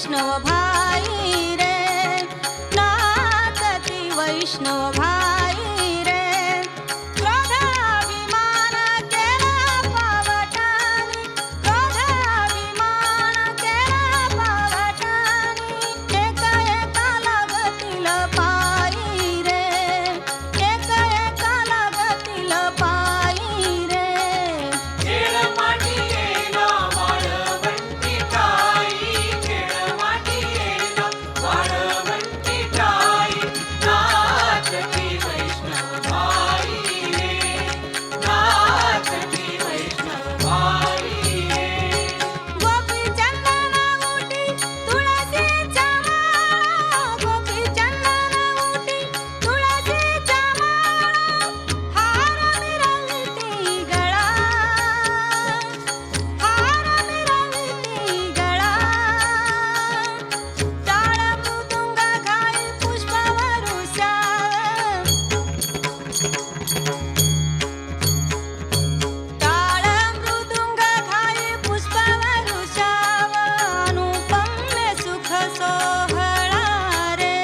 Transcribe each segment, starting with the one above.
वैष्णव भाई रे, नाचती वैष्णव भाई रे. क्रोधाभिमान केला पावटानी, क्रोधाभिमान केला पावटानी. एका एका लागतील पायी रे, एका एका लागतील पायी रे. खेळ माटी येना वाळवंटी टाई, खेळ माटी येना वाळवंटी टाई. नाचती वैष्णव भाई रे, नाचती वैष्णव भाई रे. गोपी चंदन उटी तुळशीच्या माळा, गोपी चंदन उटी तुळशीच्या माळा. हार मिरविती गळा, हार मिरविती गळा. टाळ मृदुंग घाई पुष्पवरुषा, टाळ मृदुंग घाई पुष्पवरुषा. अनुपम्य सुख सोहळा रे.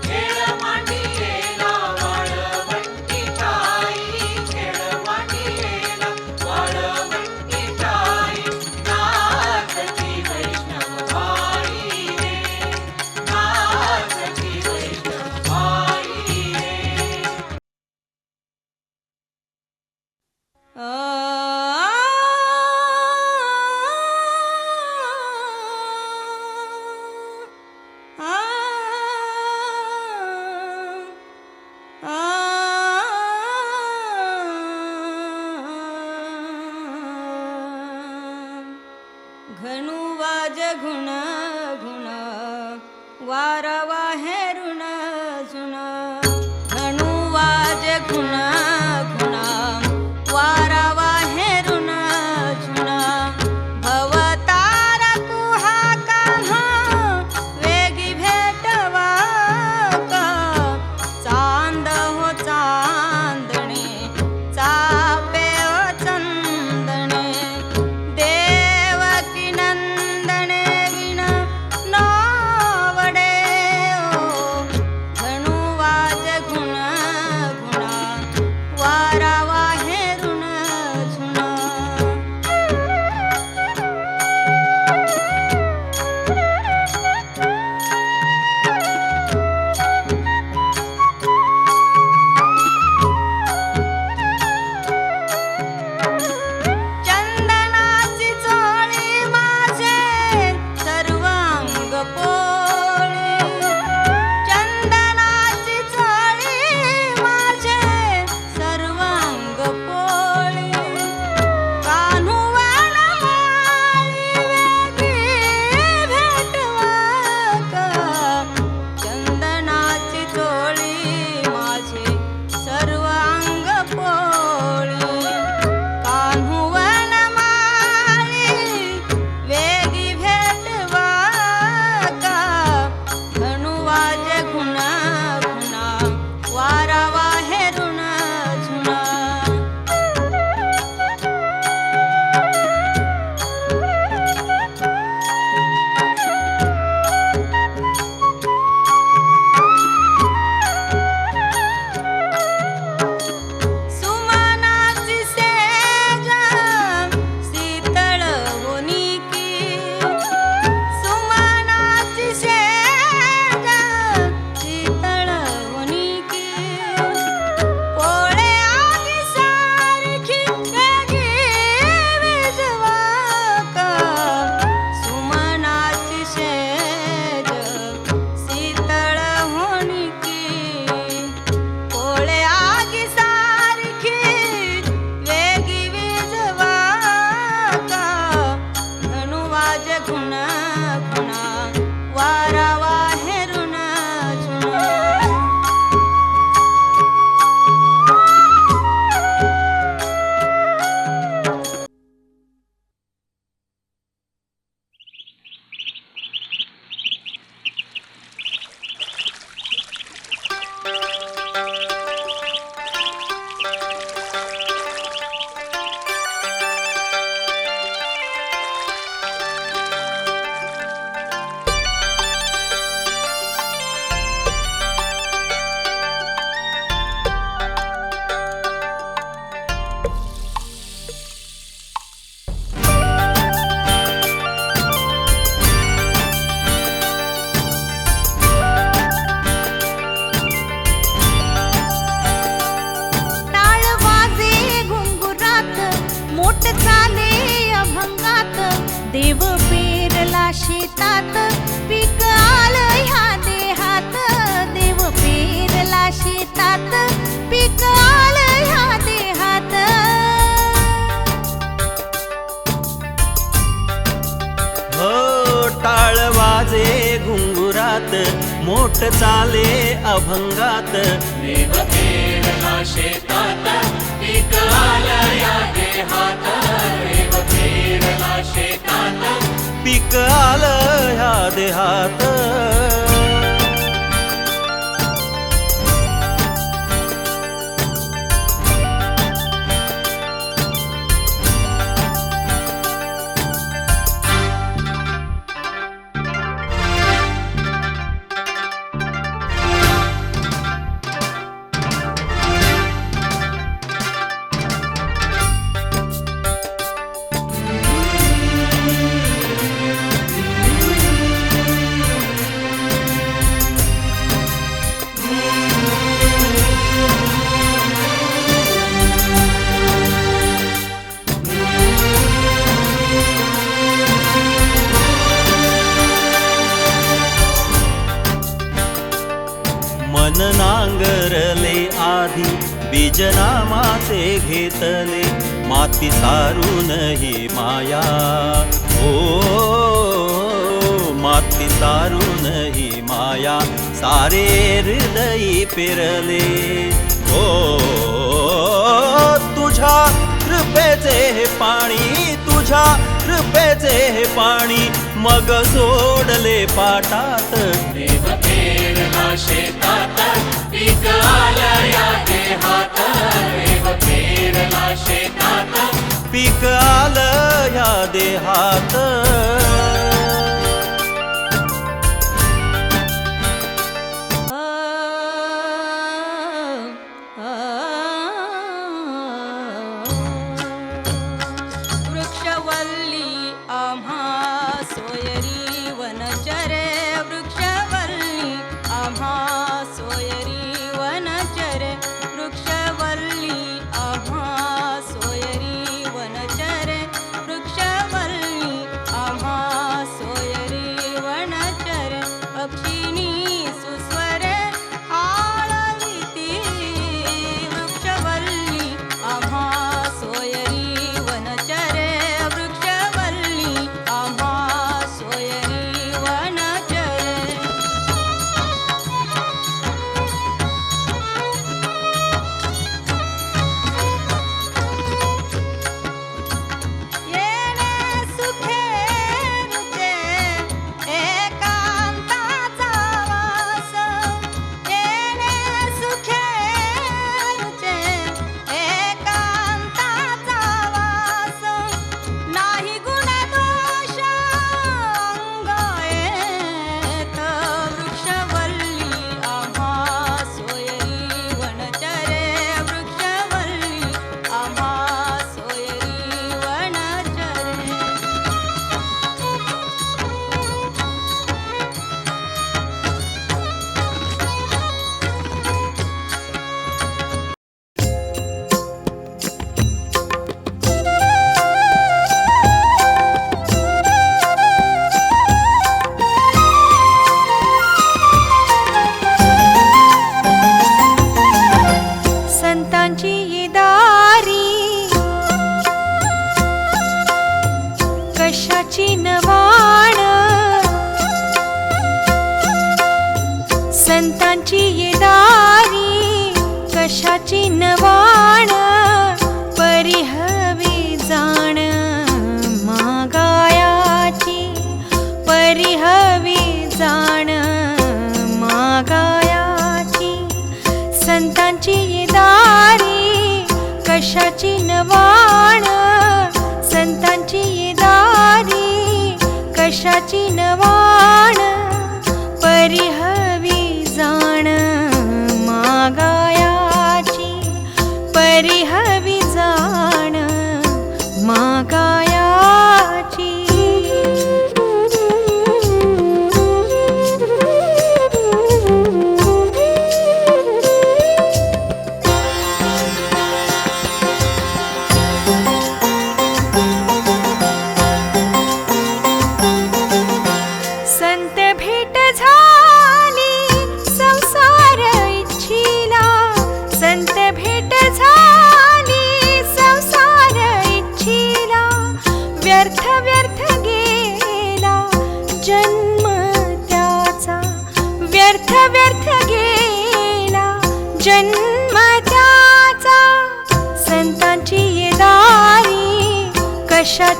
खेळ माटी येना वाळवंटी टाई, खेळ माटी येना वाळवंटी टाई. नाचती वैष्णव भाई रे, नाचती वैष्णव भाई रे. घनु वाज घुण घुण वारवा हेरुण झुण. घनु वाज घुण घुण वारवा हेरुण झुण. भवतार कुहा कान्हा वेगी भेटवा का. चांद हो चांदणे चापे हो चंदणे. देवकी नंदने विण नावडे ओ. घनु वाज घुण घुण वारावा हेरुण झुण. चंदनाची चोळी माझे सर्वांग पोळी, चंदनाची चोळी माझे सर्वांग पोळी. कान्हू वनमाळी वेगी भेटवा का. चंदनाची चोळी माझे सर्वांग पोळी. कान्हू वनमाळी वेगी भेटवा का. घनु वाज घुण घुण वारावा हेरुण झुण. सुमनाची सेज शीतळ होनिकी, सुमनाची सेज शीतळ होनिकी. पोळे आगी सारखी वेगी विझवा का. सुमनाची सेज शीतळ होनिकी. पोळे आगी सारखी वेगी विझवा का. घनु वाज घुण घुण वारावा हेरुण झुण. देव पेरला शेतात पीक आलं ह्या देहात. देव पेरला शेतात पीक आलं ह्या देहात. हो टाळ वाजे घुंगुरात मोठ चाले अभंगात. देव पेरला शेतात पीक आलं या देहात. देव पेरला शेतात पीक आलं ह्या देहात. मन नांगरले आधी बीजनामाचे घेतले. माती सारून ही माया ओ माती सारून ही माया. सारे हृदयी पेरले ओ तुझ्या कृपेचे हे पाणी. तुझ्या कृपेचे हे पाणी मग सोडले पाटात. देव पेरला शेतात पीक आलं या देहात. देव पेरला शेतात पीक आलं ह्या देहात. वृक्षवल्ली आम्हा सोयरी वनचरे. वृक्षवल्ली आम्हा सोयरी वनचरे. वृक्षवल्ली आम्हा सोयरी वनचरे. वृक्षवल्ली आम्हा सोयरी वनचरे. पक्षिणी सुस्वरे आळविती. वृक्षवल्ली आम्हा सोयरी वनचरे. वृक्षवल्ली आम्हा सोयरी वनचरे. येणे सुखे रुचे एकांताचा वास. येणे सुखे रुचे एकांताचा वास. नाही गुण दोष अंग येत. वृक्षवल्ली आम्हा सोयरी वनचरे. वृक्षवल्ली आम्हा सोयरी वनचरे. संतांची ही दारी कशाची नवाण. संतांची ही दारी कशाची नवाण. परिहवी जाण मागायाची. परिहवी जाण मागायाची. संतांची दारी कशाची नवाण. संतांची दारी कशाची नवाण. परिहवी जाण मागायाची. परिहवी जाण मागायाची.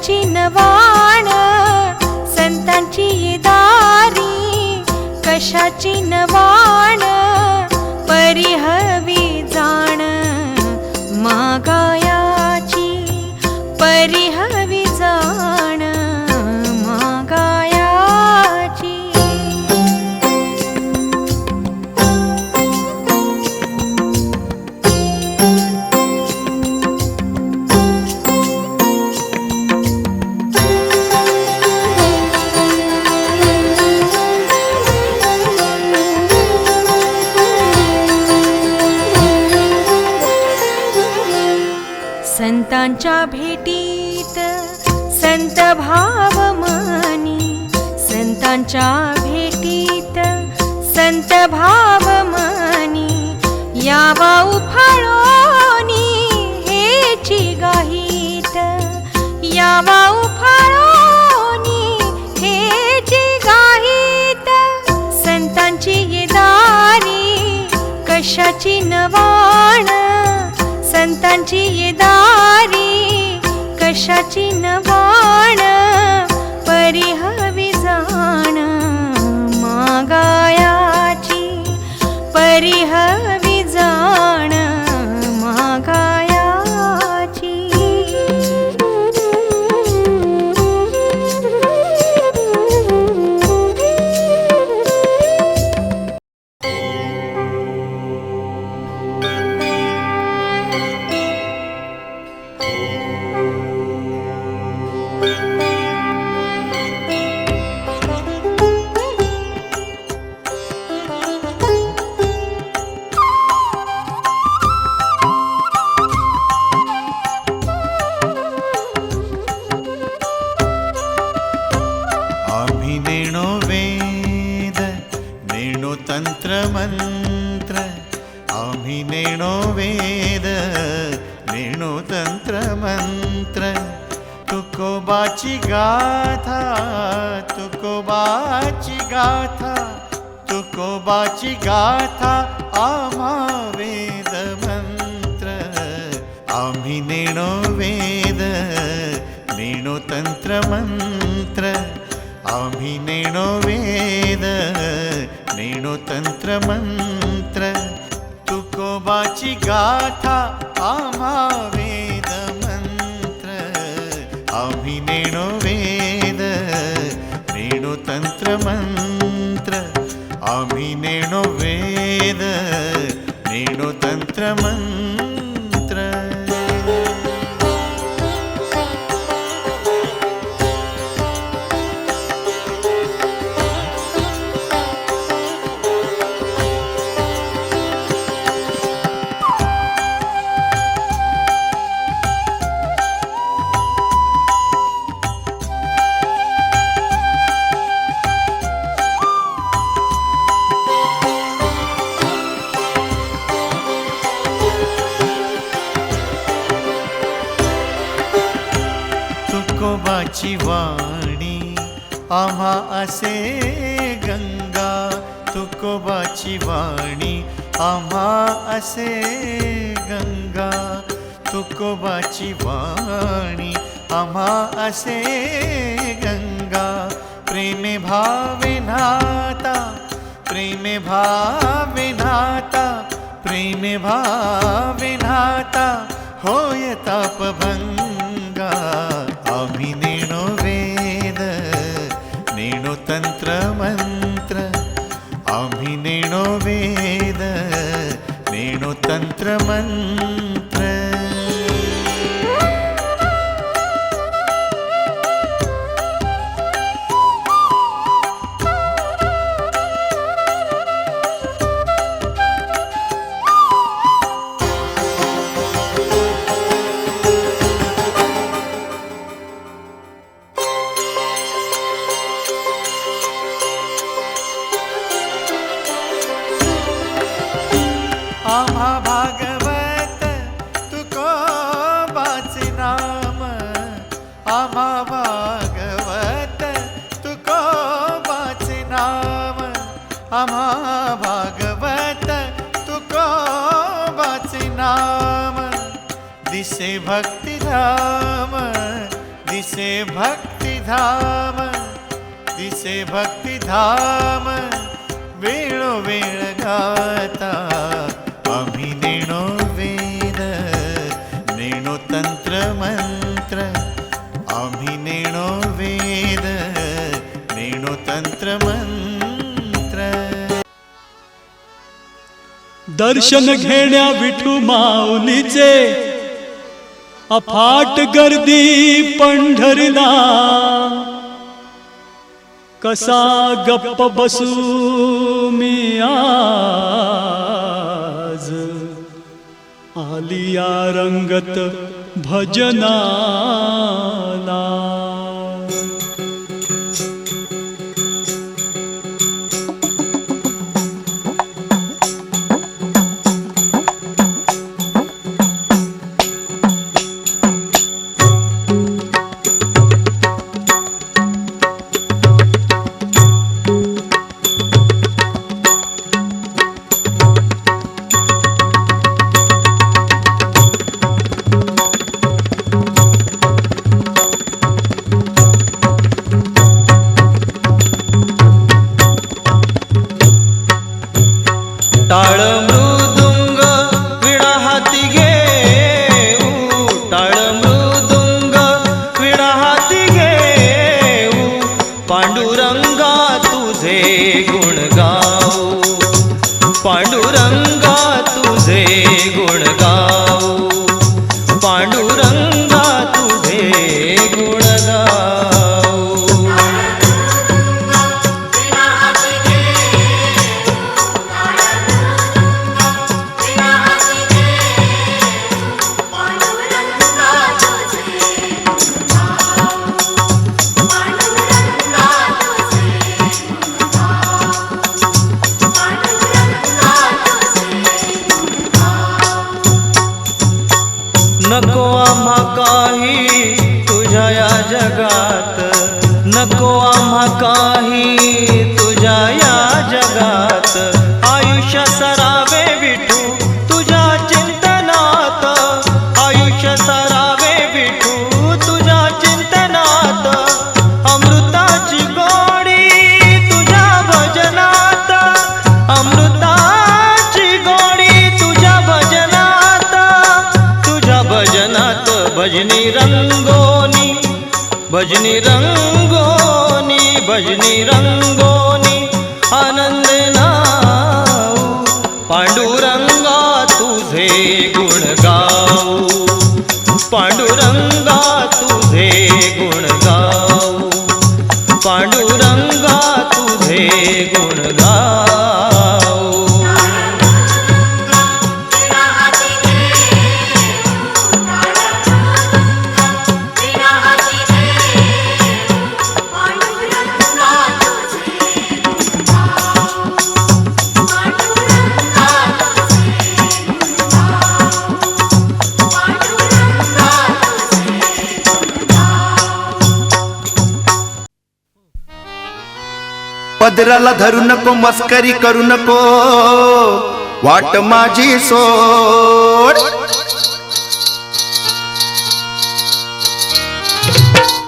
कशाची नवाण संतांची ये दारी कशाची नवाण परिहवी जाण मागायाची परिहवी जाण मागायाची. संतांच्या भेटीत संत भाव मनी संतांच्या भेटीत संत भाव मनी यावा उफाळोनी हेची गाहीत यावा उफाळोनी हेची गाहीत संतांची ये दारी कशाची नवाण संतांची ये दारी कशाची नवाण परिहवी जाण मागायाची परिहवी जाण मागायाची. तंत्र मंत्र आम्ही नेणो वेद नेणो तंत्र मंत्र तुकोबाची गाथा तुकोबाची गाथा तुकोबाची गाथा आम्हा वेद मंत्र आम्ही नेणो वेद नेणो तंत्र मंत्र आम्ही नेणो वेद नेणो तंत्र मंत्र तुकोबाची गाथा आम्हा वेद मंत्र आम्ही नेणो वेद नेणो तंत्र मंत्र आम्ही नेणो वेद नेणो तंत्र मंत्र. तुकोबाची वाणी आम्हा असे गंगा तुकोबाची वाणी आम्हा असे गंगा तुकोबाची वाणी आम्हा असे गंगा प्रेमे भावे नाता प्रेमे भावे नाता प्रेमे भावे नाता होय तापभंगा आम्ही नेणो वेद नेणो तंत्र मंत्र आम्ही नेणो वेद नेणो तंत्र मंत्र. आम्हा भागवत तुकोबाचे नाम आम्हा भागवत तुकोबाचे नाम आम्हा भागवत तुकोबाचे नाम दिसे भक्तिधाम दिसे दिसे भक्तिधाम दिसे भक्तिधाम वेळोवेळ गाता आम्ही नेणो वेद नेणो तंत्र मंत्र आम्ही नेणो वेद नेणो तंत्र मंत्र दर्शन घेण्या विठू माऊलीचे अफाट गर्दी पंढरीला कसा गप्प बसू मी आज आलिया रंगत भजनाला टाळ मृदुंग विणा हाती घेऊ टाळ मृदुंग विणा हाती घेऊ पांडुरंगा तुझे गुण गाऊ पांडुरंगा तुझे गुण गाऊ पांडुरंगा तुझे गुण गाऊ नको आम्हा काही तुझ्या या जगात नको आम्हा काही तुझ्या या जगात आयुष्य सरावे विठू तुझ्या चिंतनात आयुष्य सरावे विठू तुझ्या चिंतनात अमृताची गोडी तुझ्या भजनात अमृताची गोडी तुझ्या भजनात भजनात भजनी रंगोनी भजनी रंगोनी भजनी रंगोनी आनंद नाऊ पांडुरंगा तुझे गुण गाऊ पांडुरंगा तुझे गुण गाऊ पांडुरंगा तुझे गुण गाऊ पदराला धरू नको मस्करी करू नको वाट माझी सोड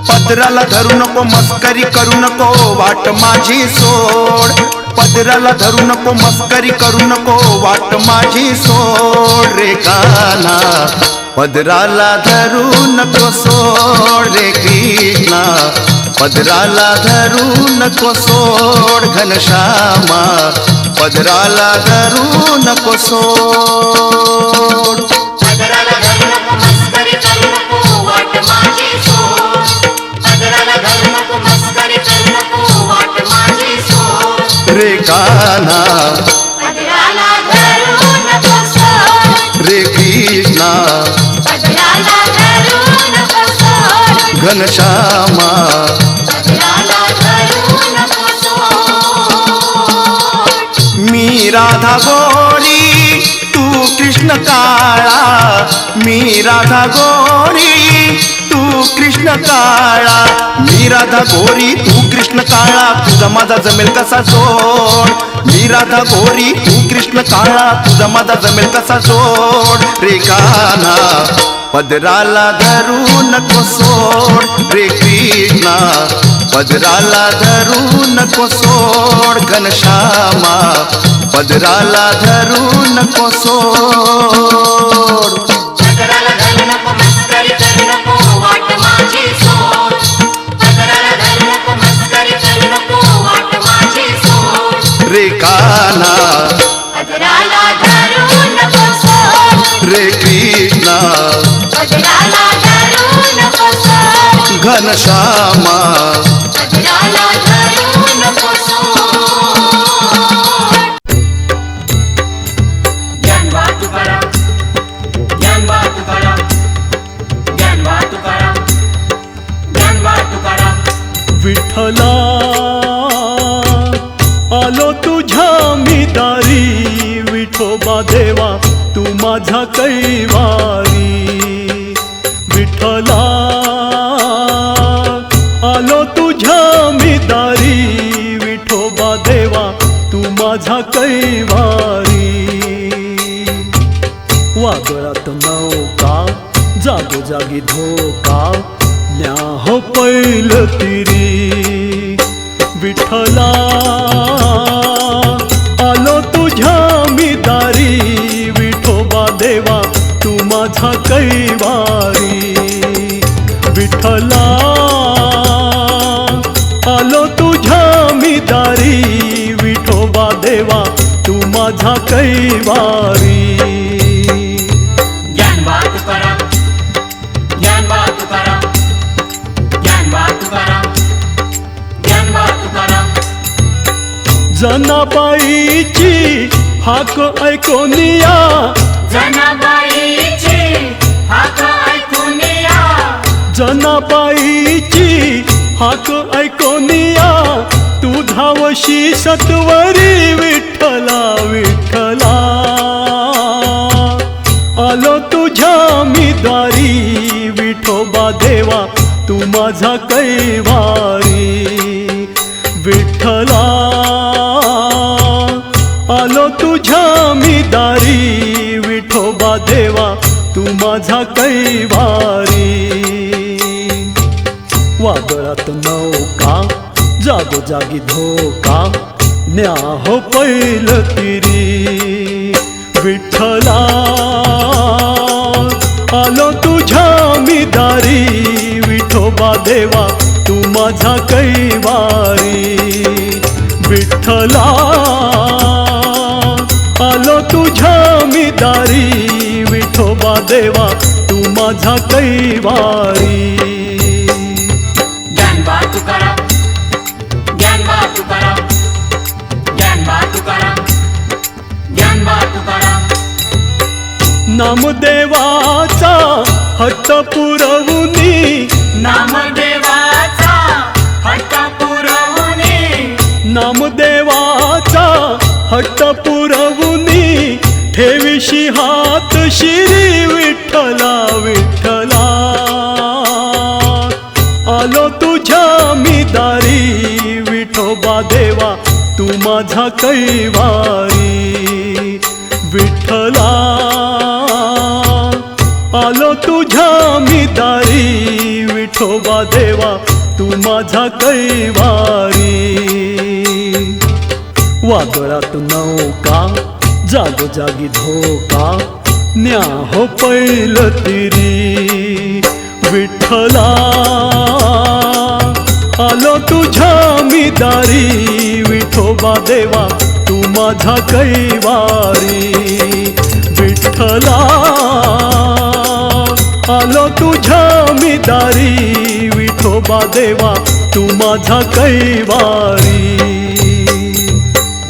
पदराला धरू नको मस्करी करू नको वाट माझी सोड पदराला धरू नको मस्करी करू नको वाट माझी सोड रे कान्हा पदराला धरू नको सोड रे कृष्णा पदराला धरू नको सोड घनश्यामा पदराला धरू नको सोड पदराला धरू नको मस्करी करू नको वाट माझी सोड पदराला धरू नको मस्करी करू नको वाट माझी सोड रे कान्हा पदराला धरू नको सोड रे कृष्णा पदराला धरू नको सोड घनश्यामा पदराला धरू नको सोड मी राधा गोरी तू कृष्ण काळा मी राधा गोरी तू कृष्ण काळा मी राधा गोरी तू कृष्ण काळा तुझा माझा जमेल कसा जोड मी राधा गोरी तू कृष्ण काळा तुझा माझा जमेल कसा जोड रे कान्हा पदराला धरू नको सोड रे कृष्णा, पदराला धरू नको सोड घनश्यामा, पदराला धरू नको सोड. पदराला धरू नको, मस्करी करू नको, वाट माझी सोड. पदराला धरू नको, मस्करी करू नको, वाट माझी सोड. रे कान्हा पदराला धरू नको सोड. रे कृष्णा, पदराला धरू नको सोड. घनश्यामा, पदराला धरू नको सोड. ज्ञानबा तुकाराम, ज्ञानबा तुकाराम, ज्ञानबा तुकाराम, ज्ञानबा तुकाराम. विठ्ठला आलो तुझ्या मी दारी, विठोबा देवा तू माझा कैवारी. विठ्ठला आलो तुझ्या मी दारी, विठोबा देवा तू माझा कैवारी. वादळात नौका जागोजागी धोका, न्या हो पैल तिरी. विठ्ठला आलो तुझ्या मी दारी, विठोबा देवा तू माझा कैवारी. विठ्ठला आलो तुझ्या मी दारी, विठोबा देवा तू माझा कैवारी. ज्ञानबा तुकाराम, ज्ञानबा तुकाराम, ज्ञानबा तुकाराम, ज्ञानबा तुकाराम. जनाबाईची हाक ऐकोनिया, जनाबाईची हाक ऐकून या. जनाबाईची हाक ऐकोनिया, तू धावशी सत्वरी. विठ्ठला विठ्ठला आलो तुझ्या मी दारी, विठोबा देवा तू माझा कैवारी. विठ्ठला आलो तुझ्या मी दारी, विठोबा देवा तू माझा कैवारी. वादळात नौका जागोजागी धोका, न्या हो पैल तिरी. विठ्ठला आलो तुझ्या मी दारी, विठोबा देवा तू माझा कैवारी. विठ्ठला आलो तुझ्या मी दारी, विठोबा देवा तू माझा कैवारी. ज्ञानबा तुकाराम, ज्ञानबा तुकाराम, ज्ञानबा तुकाराम, ज्ञानबा तुकाराम. नामदेवाचा हट्ट पुरवुनी, नामदेवाचा हट्ट पुरवुनी. नामदेवाचा हट्ट पुरवुनी, ठेविशी हात शिरी. विठ्ठला विठ्ठला आलो तुझ्या मी दारी, विठोबा देवा तू माझा कैवारी. विठ्ठला आलो तुझ्या मी दारी, विठोबा देवा तू माझा कैवारी. वादळात नौका जागोजागी धोका, न्या हो पैल तिरी. विठ्ठला आलो तुझ्या मी दारी, विठोबा देवा तू माझा कैवारी. विठ्ठला आलो तुझ्या मी दारी, विठोबा देवा तू माझा कैवारी.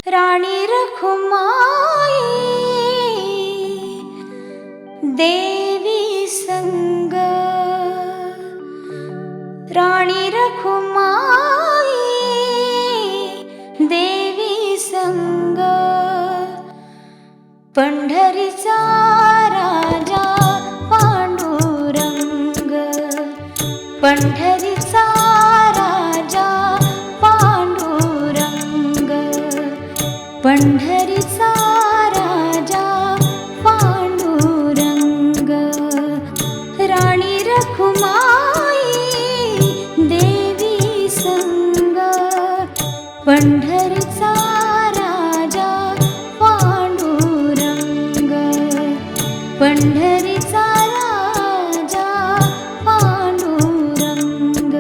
राणी रखुमाई देवी संग, राणी रखुमाई देवी संग. पंढरीचा राजा पांडुरंग, पंढरीचा राजा पांडुरंग. पंढरीचा राजा पांडुरंग, पंढरीचा राजा पांडुरंग, पंढरीचा राजा पांडुरंग.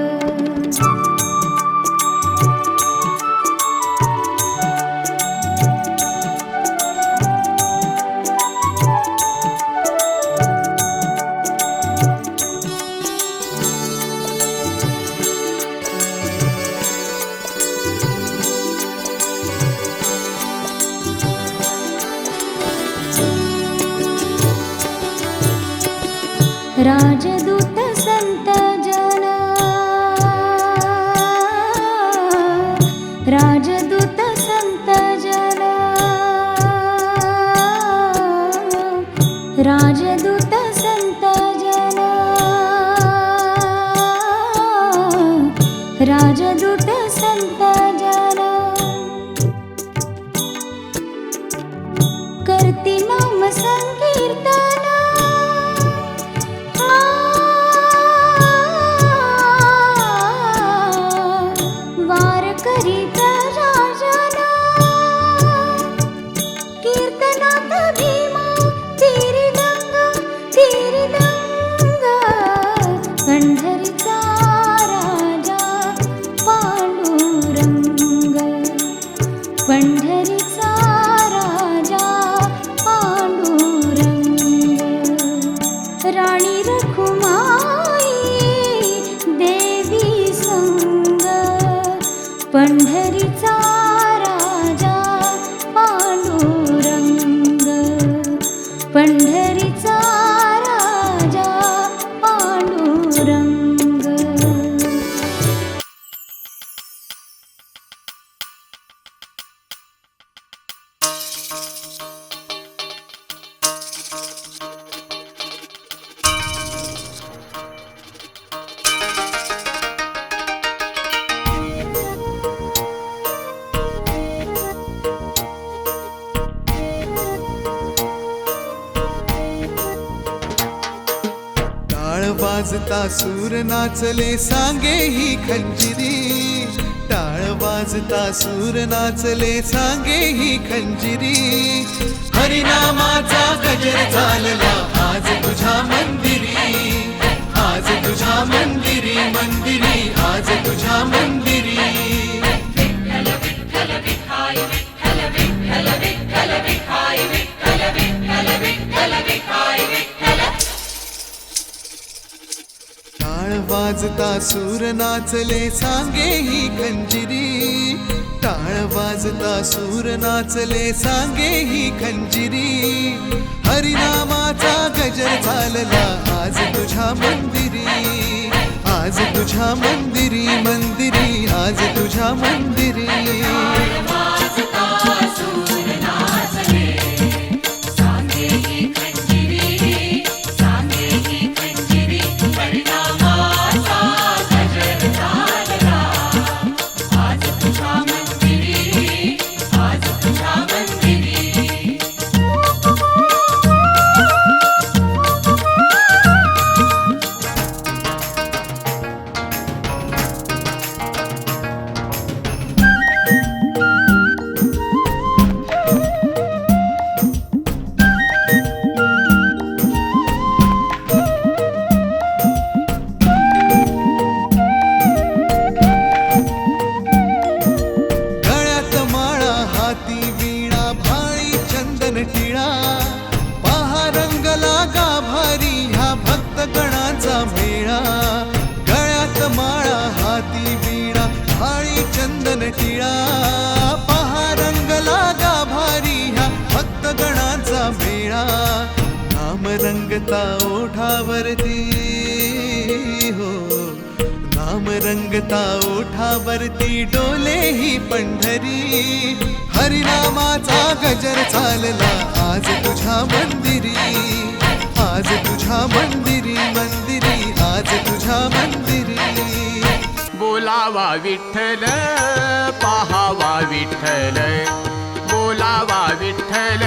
राजदूत संत जन, राजदूत संत जन, राजदूत संत जन, राजदूत संत जन. करती नाम संकीर्तन, वारकरी प्रजाजन. कीर्तनात भीमा तिरिदंग तिरिदंग. पंढरीचा राजा पांडुरंग, पंढरीचा राजा पांडुरंग. राणी रखुमाई देवी संग, पंढरीचा राजा पांडुरंग, पंढरीचा राजा पांडुरंग. वाजता सूर नाचले सांगे ही खंजिरी, टाळ वाजता सूर नाचले सांगे ही खंजिरी. हरिनामाचा गजर चालला आज तुझ्या मंदिरी, आज तुझ्या मंदिरी मंदिरी, आज तुझ्या मंदिरी. विठ्ठल विठ्ठल विठाई विठ्ठल विठ्ठल विठ्ठल विठाई विठ्ठल विठ्ठल विठ्ठल विठाई विठ्ठल. टाळ वाजता सूर नाचले सांगे ही खंजिरी, टाळ वाजता सूर नाचले सांगे ही खंजिरी. हरिनामाचा गजर चालला आज तुझ्या मंदिरी, आज तुझ्या मंदिरी मंदिरी, आज तुझ्या मंदिरी. टिळा पहा रंगला गाभारी ह्या भक्त गणाचा मेळा. नाम रंगता ओठावरती हो, नाम रंगता ओठावरती डोले ही पंढरी. हरिनामाचा गजर चालला आज तुझ्या मंदिरी, आज तुझ्या मंदिरी मंदिरी, आज तुझ्या मंदिरी. बोलावा विठ्ठल पाहावा विठ्ठल, बोलावा विठ्ठल